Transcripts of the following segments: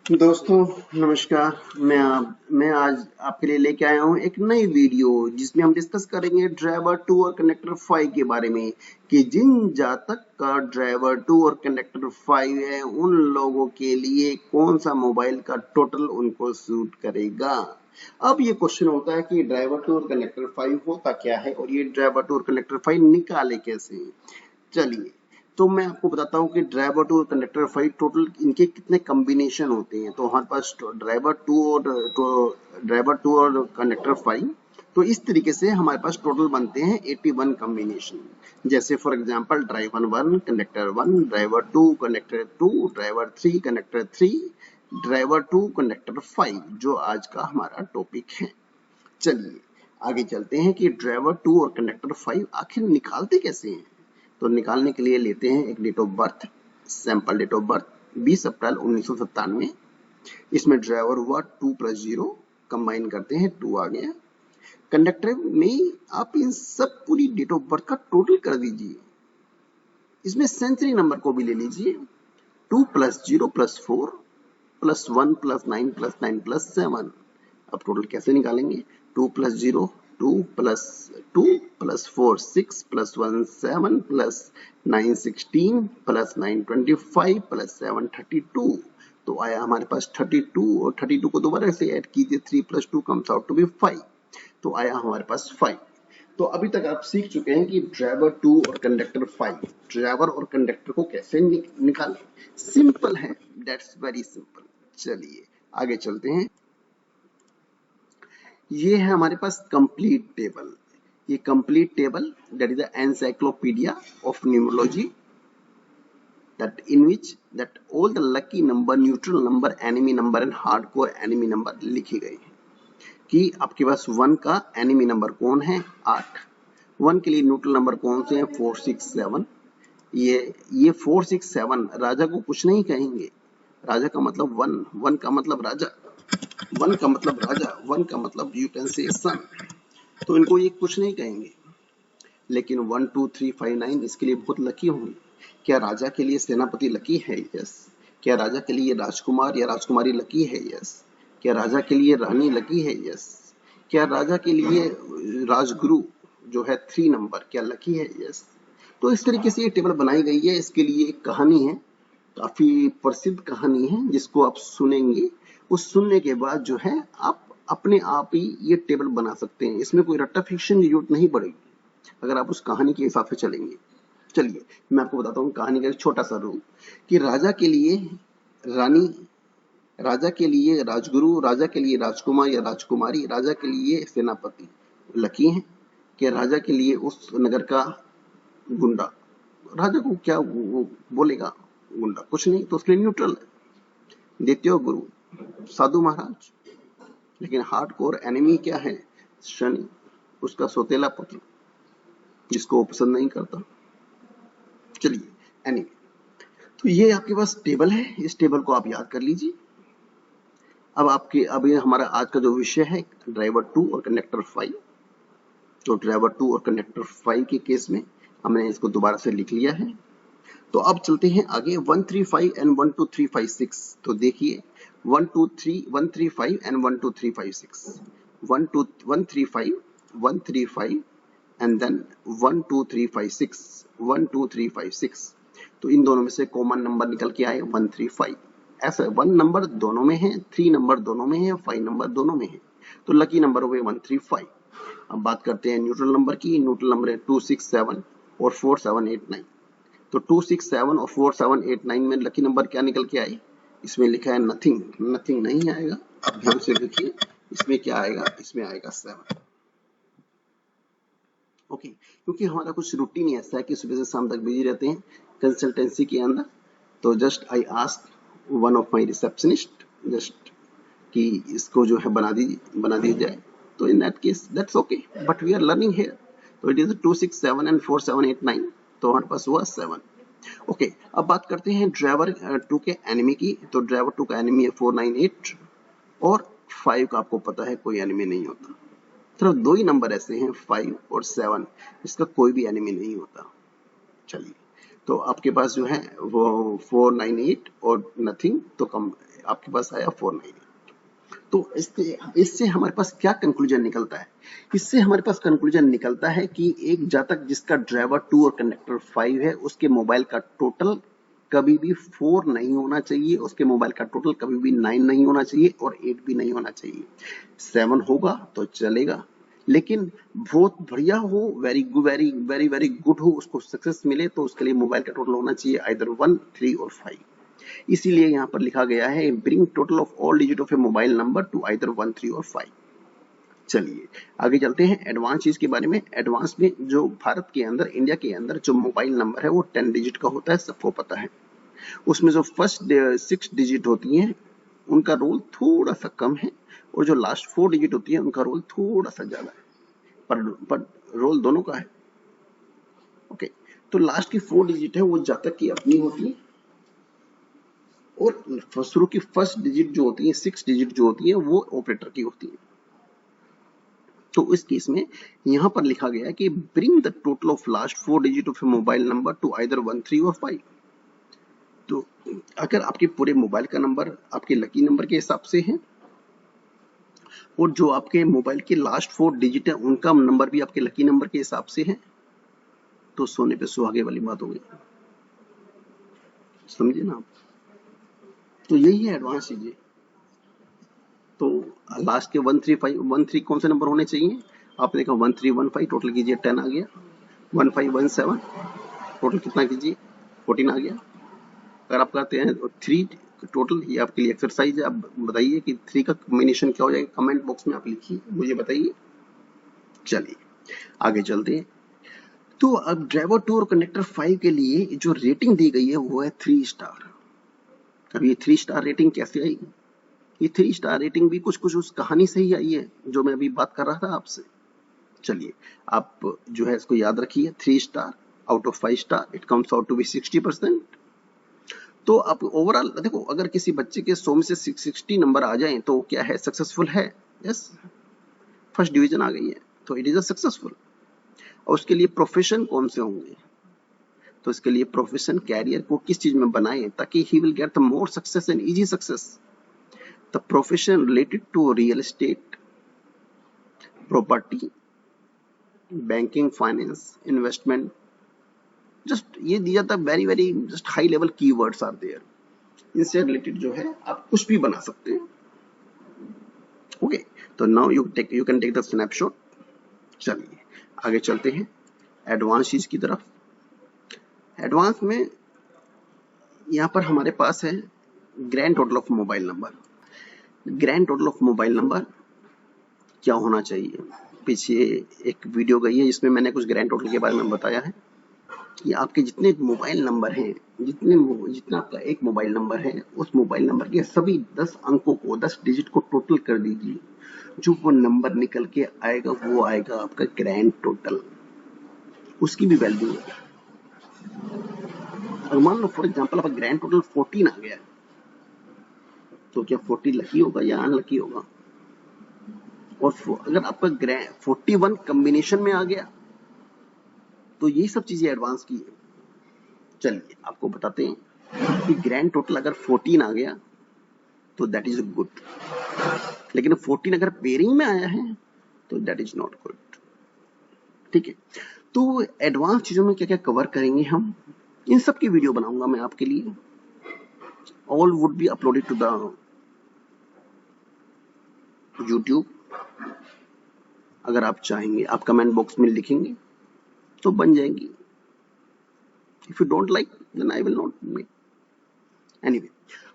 दोस्तों नमस्कार। मैं आज आपके लिए लेके आया हूँ एक नई वीडियो जिसमें हम डिस्कस करेंगे ड्राइवर 2 और कनेक्टर 5 के बारे में कि जिन जातक का ड्राइवर 2 और कनेक्टर 5 है उन लोगों के लिए कौन सा मोबाइल का टोटल उनको सूट करेगा। अब ये क्वेश्चन होता है कि ड्राइवर 2 और कनेक्टर 5 होता क्या है और ये ड्राइवर 2 और कनेक्टर 5 निकाले कैसे। चलिए तो मैं आपको बताता हूँ कि ड्राइवर 2 और कंडक्टर 5 टोटल इनके कितने कॉम्बिनेशन होते हैं। तो हमारे पास ड्राइवर 2 और कंडक्टर 5, तो इस तरीके से हमारे पास टोटल बनते हैं 81 कॉम्बिनेशन। जैसे for example driver 1 conductor 1, driver 2 conductor 2, driver 3 conductor 3, driver 2 conductor 5, जो आज का हमारा टॉपिक है। चलिए आगे चलते हैं कि ड्राइवर 2 और कंडक्टर 5 आखिर निकालते कैसे हैं। तो निकालने के लिए लेते हैं एक date of birth, sample date of birth 20 April 1997। इसमें ड्राइवर हुआ 2 + 0, कंबाइन करते हैं 2 आ गया। कंडक्टर में आप इन सब पूरी डेट ऑफ बर्थ का टोटल कर दीजिए। इसमें सेंचुरी नंबर को भी ले लीजिए, 2 + 0 + 4 + 1 + 9 + 9 + 7। अब टोटल कैसे निकालेंगे? 2 + 0 2 + 2 + 4 6 + 1 7 + 9 16 + 9 25 + 7 32। तो आया हमारे पास 32 और 32 को दोबारा से ऐड कीजिए, 3 + 2 comes out to be 5। तो आया हमारे पास 5। तो अभी तक आप सीख चुके हैं कि ड्राइवर 2 और कंडक्टर 5, ड्राइवर और कंडक्टर को कैसे निकालें। सिंपल है, दैट्स वेरी सिंपल। चलिए आगे चलते हैं। ये है हमारे पास कंप्लीट टेबल। ये complete table that is the encyclopedia of numerology, that in which that all the lucky number, neutral number, enemy number and hardcore enemy number लिखी गई है कि आपके पास 1 का एनिमी नंबर कौन है, 8। 1 के लिए न्यूट्रल नंबर कौन से हैं, 4 6 7। ये 4 6 7 राजा को कुछ नहीं कहेंगे। राजा का मतलब 1, 1 का मतलब राजा, 1 का मतलब राजा, 1 का मतलब यू कैन से सन। तो इनको ये कुछ नहीं कहेंगे। लेकिन 1 2 3 5 9 इसके लिए बहुत लकी होंगे। क्या राजा के लिए सेनापति लकी है? यस। क्या राजा के लिए राजकुमार या राजकुमारी लकी है? यस। क्या राजा के लिए रानी लकी है? यस। क्या राजा के लिए राजगुरु जो है 3 नंबर क्या लकी है? यस। तो इस तरीके से ये टेबल बनाई गई है। इसके लिए एक कहानी है, काफी प्रसिद्ध कहानी है, जिसको आप सुनेंगे। उस सुनने के बाद जो है आप अपने आप ही ये टेबल बना सकते हैं। इसमें कोई रट्टा फिक्शन की जरूरत नहीं पड़ेगी अगर आप उस कहानी के हिसाब से चलेंगे। चलिए मैं आपको बताता हूँ कहानी का एक छोटा सा रूल कि राजा के लिए रानी, राजा के लिए राजगुरु, राजा के लिए राजकुमार या राजकुमारी, राजा के लिए सेनापति लकी हैं। कि राजा के लिए उस नगर का गुंडा, राजा को क्या वो बोलेगा, गुंडा कुछ नहीं, तो उसके लिए न्यूट्रल है। द्वितीय गुरु साधु महाराज। लेकिन हार्डकोर एनिमी क्या है, शनि, उसका सौतेला पुत्र जिसको वो पसंद नहीं करता। चलिए एनीवे, तो ये आपके पास टेबल है, इस टेबल को आप याद कर लीजिए। अब ये हमारा आज का जो विषय है ड्राइवर 2 और कंडक्टर 5। तो ड्राइवर 2 और कंडक्टर 5 के केस में हमने इसको दोबारा से लिख लिया है। तो अब चलते हैं आगे 1 3 5 एंड 1 2 3 5 6। तो देखिए 1 2 3 1 3 5 एंड 1 2 3 5 6, 1 2 1 3 5 1 3 5 एंड देन 1 2 3 5 6 1 2 3 5 6। तो इन दोनों में से कॉमन नंबर निकल के आए 1 3 5। ऐसा 1 नंबर दोनों में है, 3 नंबर दोनों में है, 5 नंबर दोनों में है। तो लकी नंबर हुए 1 3 5। अब बात करते हैं न्यूट्रल नंबर की। न्यूट्रल नंबर है 2 6 7 और 4 7 8 9। तो 2 6 7 और 4 7 8 9 में लकी नंबर क्या निकल के आई? इसमें लिखा है नथिंग। नथिंग नहीं आएगा, अब ध्यान से देखिए इसमें क्या आएगा, इसमें आएगा 7। ओके, क्योंकि हमारा कुछ रूटीन ही ऐसा है कि सुबह से शाम तक बिजी रहते हैं कंसल्टेंसी के अंदर। तो just I ask one of my receptionist just कि इसको जो है बना दी जाए। तो in that case that's okay, but we are learning here. तो इट इज 2 6 7 एंड 4 7 8 9। तो हमारे पास हुआ 7। ओके, अब बात करते हैं ड्राइवर 2 के एनिमी की। तो ड्राइवर 2 का एनिमी है 4 9 8 और 5 का आपको पता है कोई एनिमी नहीं होता। सिर्फ 2 ही नंबर ऐसे हैं 5 और 7, इसका कोई भी एनिमी नहीं होता। चलिए, तो आपके पास जो है वो 4 9 8 और नथिंग, तो कम आपके पास आया 498। तो इससे हमारे पास क्या कंक्लूजन निकलता है? इससे हमारे पास कंक्लूजन निकलता है कि एक जातक जिसका ड्राइवर 2 और कंडक्टर 5 है, उसके मोबाइल का टोटल कभी भी 4 नहीं होना चाहिए, उसके मोबाइल का टोटल कभी भी 9 नहीं होना चाहिए और 8 भी नहीं होना चाहिए। 7 होगा तो चलेगा, लेकिन बहुत बढ़िया हो, वेरी वेरी गुड हो, उसको सक्सेस मिले, तो उसके लिए मोबाइल का टोटल होना चाहिए आइदर 1, 3 और 5। इसीलिए यहाँ पर लिखा गया है bring total of all digit of A mobile number two either 1, 3 और 5। चलिए आगे चलते हैं एडवांस चीज के बारे में। एडवांस में जो भारत के अंदर, इंडिया के अंदर जो मोबाइल नंबर है वो 10 डिजिट का होता है, सबको पता है। उसमें जो फर्स्ट 6 डिजिट होती हैं उनका रोल थोड़ा सा कम है, और जो लास्ट 4 डिजिट होती है उनका रोल थोड़ा सा ज्यादा है, पर रोल दोनों का है। ओके, तो लास्ट की 4 डिजिट है वो जातक की अपनी होती है, और शुरू की फर्स्ट डिजिट जो होती है, 6 डिजिट जो होती है वो ऑपरेटर की होती है। तो इस केस में यहां पर लिखा गया है कि bring the total of last 4 digit of A mobile number two either 1, 3 और 5। तो अगर आपके पूरे मोबाइल का नंबर आपके लकी नंबर के हिसाब से है, और जो आपके मोबाइल के लास्ट 4 डिजिट है उनका नंबर भी आपके लकी नंबर के हिसाब से है, तो सोने पे सुहागे वाली बात हो गई। समझे ना आप? तो यही है एडवांस चीजें। तो लास्ट के 1, 3 कौन से नंबर होने चाहिए? आपने देखा 1315, टोटल कीजिए 10 आ गया। 1517 टोटल कितना कीजिए 14 आ गया। अगर आप करते हैं 3 टोटल, ये आपके लिए एक्सरसाइज है। आप बताइए कि 3 का कॉम्बिनेशन क्या हो जाएगा, कमेंट बॉक्स में आप लिखिए, मुझे बताइए। चलिए आगे चलते हैं। तो अब ड्राइवर 2 और कंडक्टर 5 के लिए जो रेटिंग दी गई है वो है 3 स्टार। अब ये 3 स्टार रेटिंग कैसे आई? ये 3 स्टार रेटिंग भी कुछ उस कहानी से ही आई है जो मैं अभी बात कर रहा था आपसे। चलिए आप जो है इसको याद रखिए, 3 star out of 5 star it comes out to be 60%। तो आप ओवरऑल देखो, अगर किसी बच्चे के 100 में से 660 नंबर आ जाएं तो क्या है, सक्सेसफुल है। यस, फर्स्ट डिवीजन आ गई है तो इट इज अ सक्सेसफुल। और उसके लिए प्रोफेशन कौन से होंगे? तो इसके लिए प्रोफेशन, कैरियर को किस चीज में बनाएं ताकि he will get the more success and easy success. The profession related to real estate, property, banking, finance, investment, just ये दिया था। Very just high level keywords are there. इनसे रिलेटेड जो है आप कुछ भी बना सकते हैं। ओके, तो now you can take the snapshot. चलिए आगे चलते हैं एडवांस चीज की तरफ। एडवांस में यहां पर हमारे पास है grand total of mobile number. Grand total of mobile number क्या होना चाहिए? पीछे एक वीडियो गई है जिसमें मैंने कुछ ग्रैंड टोटल के बारे में बताया है कि आपके जितने मोबाइल नंबर हैं, जितना आपका एक मोबाइल नंबर है, उस मोबाइल नंबर के सभी 10 अंकों को, 10 डिजिट को टोटल कर दीजिए। जो वो नंबर निकल के आएगा वो आएगा आपका ग्रैंड टोटल। उसकी भी वैल्यू है। और मान लो फॉर एग्जांपल आपका ग्रैंड टोटल 14 आ गया, तो क्या 40 लकी होगा या अनलकी होगा? और अगर आपका 41 कॉम्बिनेशन में आ गया, तो यही सब चीजें एडवांस की है। चलिए आपको बताते हैं कि ग्रैंड टोटल अगर 14 आ गया तो दैट इज गुड, लेकिन 14 अगर पेयरिंग में आया है तो दैट इज नॉट गुड। ठीक है, तो एडवांस चीजों में क्या क्या कवर करेंगे हम, इन सब की वीडियो बनाऊंगा मैं आपके लिए। All would be uploaded to the YouTube. अगर आप चाहेंगे आप कमेंट बॉक्स में लिखेंगे तो बन जाएंगी। If you don't like then I will not make. Anyway,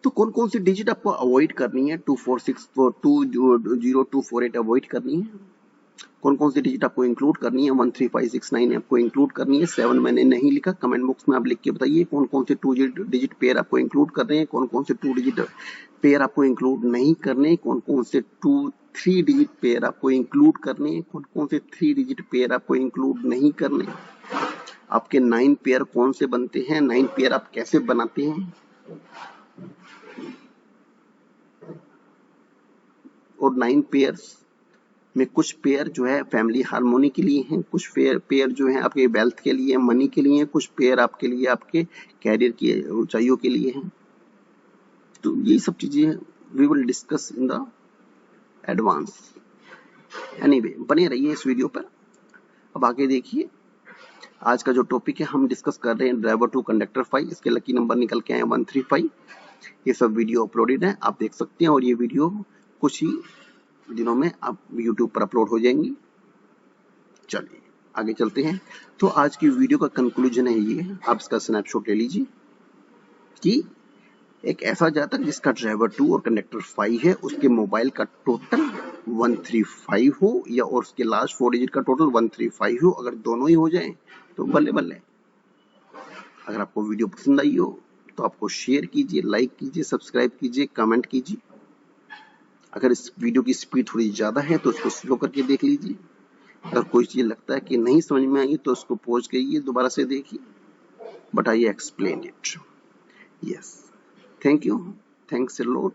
तो कौन कौन सी डिजिट आपको अवॉइड करनी है? 246420248 अवॉइड करनी है। कौन कौन सी डिजिट आपको इंक्लूड करनी है? 13569 आपको इंक्लूड करनी है। 7 मैंने नहीं लिखा, कमेंट बॉक्स में आप लिख के बताइए कौन कौन से 2 डिजिट पेयर आपको इंक्लूड करने हैं, कौन कौन से 2 डिजिट पेयर आपको इंक्लूड नहीं करने, कौन कौन से 3 डिजिट पेयर आपको इंक्लूड करने हैं, कौन कौन से 3 डिजिट पेयर आपको इंक्लूड नहीं करने। आपके 9 पेयर कौन से बनते हैं, 9 पेयर आप कैसे बनाते हैं, और 9 पेयर्स में कुछ पेयर जो है फैमिली हार्मोनी के लिए हैं, कुछ पेयर जो है आपके वेल्थ के लिए, मनी के लिए, कुछ पेयर आपके लिए आपके कैरियर की ऊंचाइयों के लिए हैं। तो ये सब चीजें we will discuss in the advance. Anyway, बने रहिए इस वीडियो पर। अब आगे देखिए, आज का जो टॉपिक है हम डिस्कस कर रहे हैं ड्राइवर टू कंडक्टर 5। इसके लकी नंबर निकल के आए 135। ये सब वीडियो अपलोडेड है, आप देख सकते हैं, और ये वीडियो कुछ ही दिनों में आप यूट्यूब पर अपलोड हो जाएंगी। चलिए आगे चलते हैं। तो आज की वीडियो का कंक्लूजन है ये, आप इसका स्नैपशॉट ले लीजिए कि एक ऐसा जातक जिसका ड्राइवर 2 और कंडक्टर 5 है, उसके मोबाइल का टोटल 135 हो या और उसके लास्ट 4 डिजिट का टोटल 135 हो, अगर दोनों ही हो जाए तो बल्ले बल्ले। अगर आपको वीडियो पसंद आई हो तो आपको शेयर कीजिए, लाइक कीजिए, सब्सक्राइब कीजिए, कमेंट कीजिए। अगर इस वीडियो की स्पीड थोड़ी ज्यादा है तो उसको स्लो करके देख लीजिए। अगर कोई चीज लगता है कि नहीं समझ में आई तो उसको पॉज करिए, दोबारा से देखिए, but I explain it. Yes, thank you, thanks a lot.